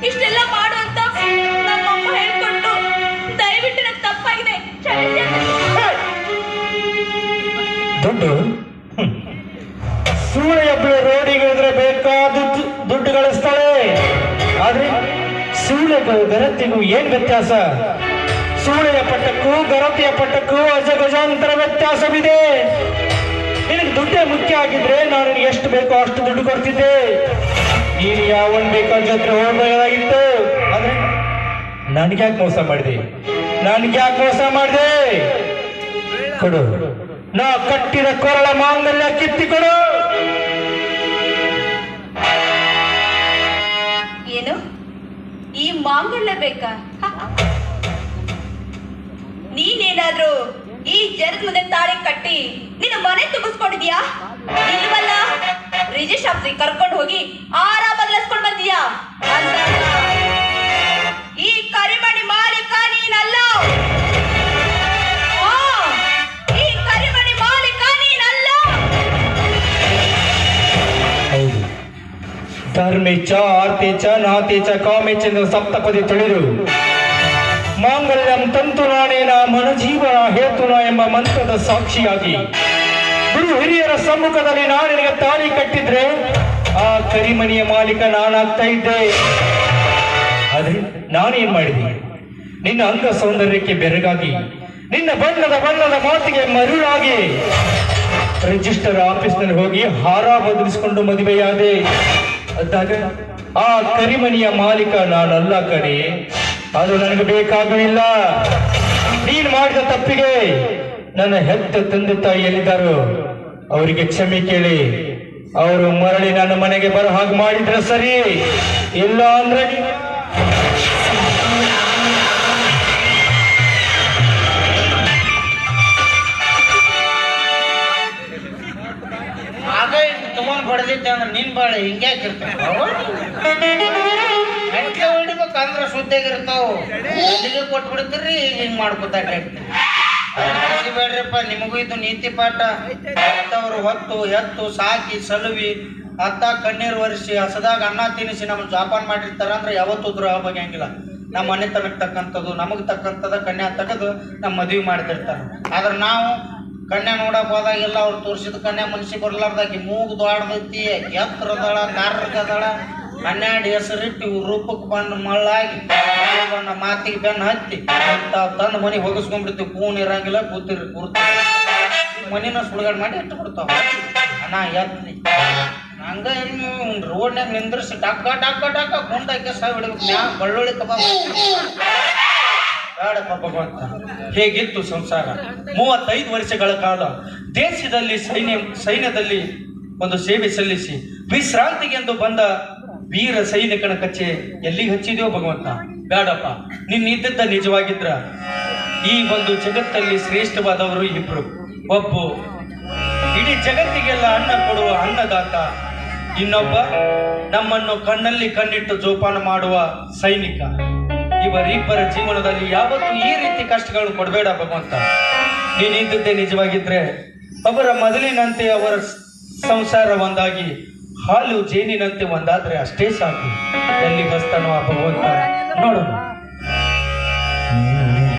ಇಷ್ಟೆಲ್ಲ ಮಾಡು ಅಂತ ನಮ್ಮಮ್ಮ ಹೇಳ್ಕೊಟ್ಟು ದಯವಿಟ್ಟು ನನ್ನ ತಪ್ಪಾಗಿದೆ ಕ್ಷಮಿಸಿ ದುಡ್ಡು ಸೂಳೆಯೊಬ್ಬಳು ರೋಡಿಗೆ ಹೋದ್ರೆ ಬೇಕಾದ ದುಡ್ಡು ಗಳಿಸ್ತಾಳೆ. ಆದ್ರೆ ಸೂಳೆಗೂ ಗರತಿಗೂ ಏನ್ ವ್ಯತ್ಯಾಸ? ಸೂಳೆಯ ಪಟ್ಟಕ್ಕೂ ಗರತಿಯ ಪಟ್ಟಕ್ಕೂ ಅಜಗಜಾಂತರ ವ್ಯತ್ಯಾಸವಿದೆ. ನಿನಗೆ ದುಡ್ಡೇ ಮುಖ್ಯ ಆಗಿದ್ರೆ ನಾನು ಎಷ್ಟು ಬೇಕೋ ಅಷ್ಟು ದುಡ್ಡು ಕೊಡ್ತಿದ್ದೆ. ನೀನು ಯಾವನ್ ಬೇಕೋ ಜೊತೆ ಹೋಗಬೇಕಾಗಿತ್ತು. ಆದ್ರೆ ನನ್ಗ್ಯಾಕೆ ಮೋಸ ಮಾಡಿದೆ? ಕೊಡು, ನಾ ಕಟ್ಟಿದ ಕೊರಳ ಮಾಂಗಲ್ಯ ಕಿತ್ತಿಕೊಡು. ಏನು ಈ ಮಾಂಗಲ್ಯ ಬೇಕಾ? ನೀನೇನಾದ್ರೂ ಈ ಜರದ ಮುಂದೆ ತಾಳಿ ಕಟ್ಟಿ ನಿನ್ನ ಮನೆ ತುಂಬಿಸ್ಕೊಂಡಿದ್ಯಾ? ಇಲ್ವಲ್ಲ, ರಿಜಿಸ್ಟ್ರಿ ಕರ್ಕೊಂಡು ಹೋಗಿ ಆರ ಬದಲಿಸ್ಕೊಂಡು ಬಂದಿಯಾ? ಈ ಕರಿಮಣಿ ಮಾಲೀಕ ನೀನಲ್ಲ. ಈ ಕರಿಮಣಿ ಮಾಲೀಕ ನೀನಲ್ಲ. ಹೌದು, ಧರ್ಮೇಚ ಆರ್ತೆಚ ನಾತೇಚ ಕಾಮೇಚೆಂದು ಸಪ್ತಪದಿ ತಿಳಿದು ಮಾಂಗಲ್ಯಂ ತಂತು ನಾನೇನ ಮನಜೀವನ ಹೇತುನ ಎಂಬ ಮಂತ್ರದ ಸಾಕ್ಷಿಯಾಗಿ ಗುರು ಹಿರಿಯರ ಸಮ್ಮುಖದಲ್ಲಿ ನಾನಿನಿಗೆ ತಾಳಿ ಕಟ್ಟಿದ್ರೆ ಆ ಕರಿಮಣಿಯ ಮಾಲೀಕ ನಾನಾಗ್ತಾ ಇದ್ದೆ. ಆದ್ರೆ ನಾನೇನ್ ಮಾಡಿದೆ? ನಿನ್ನ ಅಂಗ ಸೌಂದರ್ಯಕ್ಕೆ ಬೆರಗಾಗಿ, ನಿನ್ನ ಬಣ್ಣದ ಮಾತಿಗೆ ಮರುಳಾಗಿ ರಿಜಿಸ್ಟರ್ ಆಫೀಸ್ನಲ್ಲಿ ಹೋಗಿ ಹಾರ ಬದಲಿಸಿಕೊಂಡು ಮದುವೆಯಾದೆ. ಅದಾಗ ಆ ಕರಿಮಣಿಯ ಮಾಲೀಕ ನಾನಲ್ಲ ಕಣೆ. ಅದು ನನಗೆ ಬೇಕಾಗಲಿಲ್ಲ. ನೀನು ಮಾಡಿದ ತಪ್ಪಿಗೆ ನನ್ನ ಹೆತ್ತ ತಂದೆ ತಾಯಿ ಎಲ್ಲಿದ್ದಾರೋ ಅವರಿಗೆ ಕ್ಷಮೆ ಕೇಳಿ ಅವರು ಮರಳಿ ನನ್ನ ಮನೆಗೆ ಬರೋ ಹಾಗೆ ಮಾಡಿದ್ರೆ ಸರಿ, ಇಲ್ಲ ಅಂದ್ರೆ ತಗೊಂಡ್ ಹೊಡೆದಿದ್ದೆ ಅಂದ್ರೆ ನಿನ್ ಬಾಳೆ ಹಿಂಗ್ಯಾಕಿರ್ತಾವ ಹೊಡಿಬೇಕಂದ್ರ ಸುದ್ದಾಗಿರ್ತಾವ. ಅಲ್ಲಿಗೆ ಕೊಟ್ಬಿಡ್ತೀರಿ, ಹಿಂಗ್ ಮಾಡ್ಕೊತಾರ. ಬೇಡ್ರಿಪ್ಪ, ನಿಮಗೂ ಇದು ನೀತಿ ಪಾಠ. ಹೆತ್ತವರು ಹೊತ್ತು ಎತ್ತು ಸಾಕಿ ಸಲುವಿ ಅತ್ತ ಕಣ್ಣೀರು ಒರೆಸಿ ಹಸದಾಗ ಅನ್ನ ತಿನ್ನಿಸಿ ನಮ್ಮನ್ನು ಜಾಪಾನ್ ಮಾಡಿರ್ತಾರ ಅಂದ್ರೆ ಯಾವತ್ತೂ ದ್ರೋಹ ಬಗೆಯಂಗಿಲ್ಲ. ನಮ್ಮ ಮನೆ ತನಗೆ ತಕ್ಕಂಥದ್ದು ನಮಗೆ ತಕ್ಕಂಥದ ಕನ್ಯಾ ತೆಗೆದು ನಮ್ಮ ಮದುವೆ ಮಾಡ್ತಿರ್ತಾರೆ. ಆದ್ರೆ ನಾವು ಕನ್ಯಾ ನೋಡಕ್ ಹೋದಾಗೆಲ್ಲ ಅವ್ರು ತೋರಿಸಿದ ಕನ್ಯಾ ಮನ್ಸಿಗೆ ಬರ್ಲಾರ್ದಾಗಿ ಮೂಗು ದ್ವಾಡದೈತಿ, ಎತ್ತರದಳ, ಕಾರ್ಗದಳ, 12 ಹೆಸರಿಟ್ಟು ರೂಪಕ್ಕೆ ಬಂದು ಮಳ್ಳಾಗಿ ಬಣ್ಣ ಮಾತಿಗೆ ಬೆನ್ನು ಹತ್ತಿ ತಂದು ಮನೆಗೆ ಹೋಗಿಸ್ಕೊಂಡ್ಬಿಡ್ತೀವಿ. ಕೂನ್ ಇರಂಗಿಲ್ಲ, ಕೂತಿರ್ ಮನಿನ ಸುಳ್ಗಾಡ್ ಮಾಡಿ ಇಟ್ಟು ಬಿಡ್ತಾವ. ಅಣ್ಣ ಎತ್ತಿ ಹಂಗ ರೋಡ್ನಾಗ ನಿಂದ್ರಿಸಿ ಡಕ್ಕ ಡಕ್ಕ ಡಕ್ಕ ಕುಂಡಕ್ಕೆ ಸಾವು ಹಿಡಿಬೇಕು. ಮ್ಯಾಗ ಬಳ್ಳುಳ್ಳಿ ಕಬಾಬ್ ಬೇಡಪ್ಪ ಭಗವಂತ. ಹೇಗಿತ್ತು ಸಂಸಾರ? 35 ವರ್ಷಗಳ ಕಾಲ ದೇಶದಲ್ಲಿ ಸೈನ್ಯದಲ್ಲಿ ಒಂದು ಸೇವೆ ಸಲ್ಲಿಸಿ ವಿಶ್ರಾಂತಿಗೆಂದು ಬಂದ ವೀರ ಸೈನಿಕನ ಕಚ್ಚೆ ಎಲ್ಲಿಗೆ ಹಚ್ಚಿದೆಯೋ ಭಗವಂತ. ಬೇಡಪ್ಪ, ನಿನ್ನಿದ್ದ ನಿಜವಾಗಿದ್ರ ಈ ಒಂದು ಜಗತ್ತಲ್ಲಿ ಶ್ರೇಷ್ಠವಾದವರು ಇಬ್ರು. ಒಬ್ಬ ಇಡೀ ಜಗತ್ತಿಗೆಲ್ಲ ಅನ್ನ ಕೊಡುವ ಅನ್ನದಾತ, ಇನ್ನೊಬ್ಬ ನಮ್ಮನ್ನು ಕಣ್ಣಲ್ಲಿ ಕಣ್ಣಿಟ್ಟು ಜೋಪಾನ ಮಾಡುವ ಸೈನಿಕ. ಇವರಿಬ್ಬರ ಜೀವನದಲ್ಲಿ ಯಾವತ್ತೂ ಈ ರೀತಿ ಕಷ್ಟಗಳು ಕೊಡಬೇಡ ಭಗವಂತ. ನೀನಿದ್ದೇ ನಿಜವಾಗಿದ್ರೆ ಅವರ ಮೊದಲಿನಂತೆ ಅವರ ಸಂಸಾರ ಒಂದಾಗಿ ಹಾಲು ಜೇನಿನಂತೆ ಒಂದಾದ್ರೆ ಅಷ್ಟೇ ಸಾಕು. ಎಲ್ಲಿ ಹಸ್ತಾನೋ ಆ ಭಗವಂತ ನೋಡೋಣ.